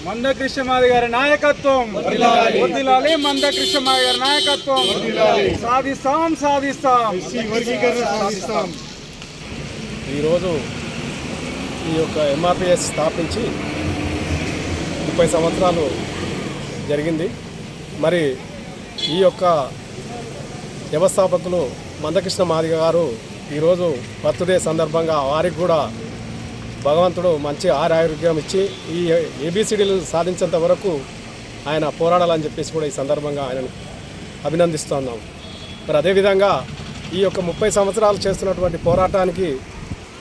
మందకృష్ణ మాదిగ గారి నాయకత్వం వర్ధిల్లాలి. మందకృష్ణ మాదిగ గారి నాయకత్వం సాధిస్తాం సాధిస్తాం. ఈరోజు ఈ యొక్క ఎంఆర్పిఎస్ స్థాపించి 30 సంవత్సరాలు జరిగింది. మరి ఈ యొక్క వ్యవస్థాపకులు మందకృష్ణ మాదిగ గారు ఈరోజు బర్త్డే సందర్భంగా వారికి కూడా భగవంతుడు మంచి ఆరోగ్యం ఇచ్చి ఈ ఏబిసిడీలు సాధించేంత వరకు ఆయన పోరాడాలని చెప్పేసి కూడా ఈ సందర్భంగా ఆయనను అభినందిస్తున్నాం. మరి అదేవిధంగా ఈ యొక్క 30 సంవత్సరాలు చేస్తున్నటువంటి పోరాటానికి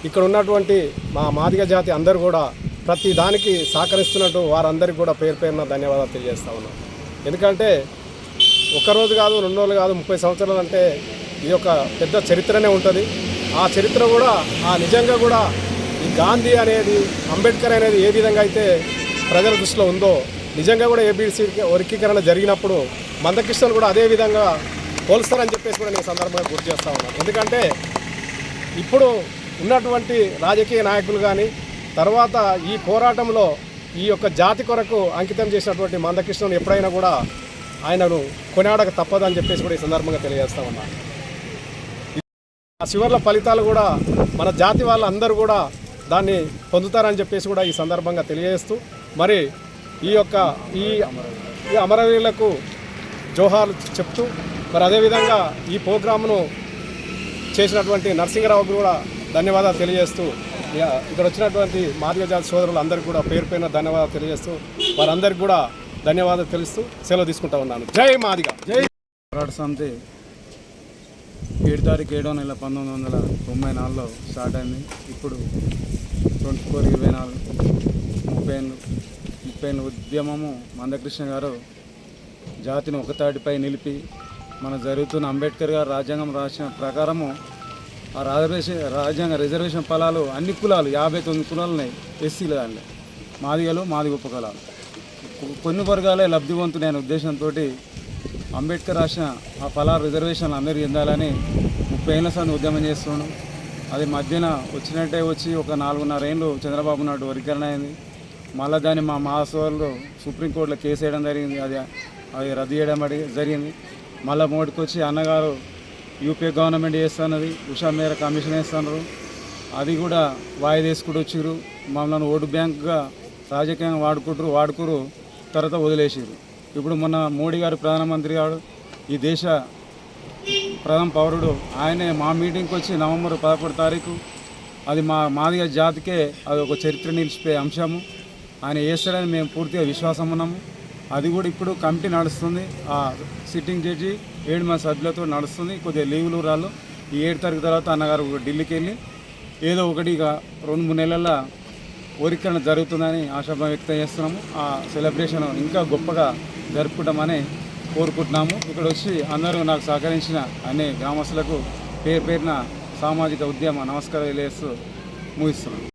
ఇక్కడ ఉన్నటువంటి మా మాదిగ జాతి అందరూ కూడా ప్రతి దానికి సహకరిస్తున్నట్టు వారందరికీ కూడా పేరు పేరున ధన్యవాదాలు తెలియజేస్తా ఉన్నాం. ఎందుకంటే ఒక్కరోజు కాదు 2 రోజులు కాదు 30 సంవత్సరాలు అంటే ఇది ఒక పెద్ద చరిత్రనే ఉంటుంది. ఆ చరిత్ర కూడా నిజంగా కూడా ఈ గాంధీ అనేది అంబేద్కర్ అనేది ఏ విధంగా అయితే ప్రజల దృష్టిలో ఉందో నిజంగా కూడా ఏబిసి వర్గీకరణ జరిగినప్పుడు మందకృష్ణను కూడా అదే విధంగా పోలుస్తారని చెప్పేసి కూడా నేను సందర్భంగా గుర్తు చేస్తూ ఉన్నాను. ఎందుకంటే ఇప్పుడు ఉన్నటువంటి రాజకీయ నాయకులు కానీ తర్వాత ఈ పోరాటంలో ఈ యొక్క జాతి కొరకు అంకితం చేసినటువంటి మందకృష్ణను ఎప్పుడైనా కూడా ఆయనను కొనాడక తప్పదని చెప్పేసి కూడా ఈ సందర్భంగా తెలియజేస్తా ఉన్నాను. ఆ చివర్ల ఫలితాలు కూడా మన జాతి వాళ్ళందరూ కూడా దాన్ని పొందుతారని చెప్పేసి కూడా ఈ సందర్భంగా తెలియజేస్తూ మరి ఈ యొక్క ఈ అమరవీరులకు జోహార్లు చెప్తూ మరి అదేవిధంగా ఈ ప్రోగ్రామ్ను చేసినటువంటి నరసింహరావుకు కూడా ధన్యవాదాలు తెలియజేస్తూ ఇక్కడ వచ్చినటువంటి మాదిగ జాతి సోదరులు అందరికీ కూడా పేరు పేరున ధన్యవాదాలు తెలియజేస్తూ వారందరికీ కూడా ధన్యవాదాలు తెలుస్తూ సెలవు తీసుకుంటా ఉన్నాను. జై మాదిగ. జై పోరాట సమితి 7 తారీఖు 7వ నెల 1994లో స్టార్ట్ అయింది. ఇప్పుడు 24-24 30 ఏళ్ళ ఉద్యమము మందకృష్ణ గారు జాతిని ఒకతాటిపై నిలిపి మన జరుగుతున్న అంబేద్కర్ గారు రాజ్యాంగం రాసిన ప్రకారము ఆ రాజ్యాంగ రిజర్వేషన్ ఫలాలు అన్ని కులాలు 59 కులాలు ఉన్నాయి. ఎస్సీలు దాంట్లో మాదిగలు మాదిగ ఉపకులాలు కొన్ని వర్గాలే లబ్ధివంతులైన ఉద్దేశంతో అంబేద్కర్ రాసిన ఆ ఫలాలు రిజర్వేషన్లు అందరికీ చెందాలని 30 ఏళ్ళ సార్లు ఉద్యమం చేస్తున్నాడు. అది మధ్యన వచ్చినట్టే వచ్చి ఒక 4.5 ఏళ్ళు చంద్రబాబు నాయుడు వర్గీకరణ అయింది. మళ్ళీ దాన్ని మా సోదరులు సుప్రీంకోర్టులో కేసు వేయడం జరిగింది. అది రద్దు చేయడం జరిగింది. మళ్ళీ మోటికి వచ్చి అన్నగారు యూపీఏ గవర్నమెంట్ చేస్తున్నది, ఉషా మేర కమిషన్ వేస్తున్నారు. అది కూడా వాయిదా వేసుకుంటూ వచ్చారు. మమ్మల్ని ఓటు బ్యాంకుగా రాజకీయంగా వాడుకురు తర్వాత వదిలేసారు. ఇప్పుడు మొన్న మోడీ గారు ప్రధానమంత్రి గారు ఈ దేశ ప్రథమ పౌరుడు ఆయనే మా మీటింగ్కి వచ్చి నవంబర్ 11 తారీఖు అది మాదిగ జాతికే అది ఒక చరిత్ర నిలిచిపోయే అంశము. ఆయన చేస్తాడని మేము పూర్తిగా విశ్వాసం ఉన్నాము. అది కూడా ఇప్పుడు కమిటీ నడుస్తుంది. ఆ సిట్టింగ్ జడ్జి 7 మంది సభ్యులతో నడుస్తుంది. కొద్దిగా లీవులు రాళ్ళు ఈ 7 తారీఖు తర్వాత అన్నగారు ఢిల్లీకి వెళ్ళి ఏదో ఒకటి ఇక 2-3 నెలల్లో వర్గీకరణ జరుగుతుందని ఆశాభావం వ్యక్తం చేస్తున్నాము. ఆ సెలబ్రేషన్ ఇంకా గొప్పగా జరుపుకుంటామని కోరుకుంటున్నాము. ఇక్కడ వచ్చి అందరూ నాకు సహకరించిన అన్ని గ్రామస్తులకు పేరున సామాజిక ఉద్యమ నమస్కారాలు తెలియజేస్తూ ముగిస్తున్నాం.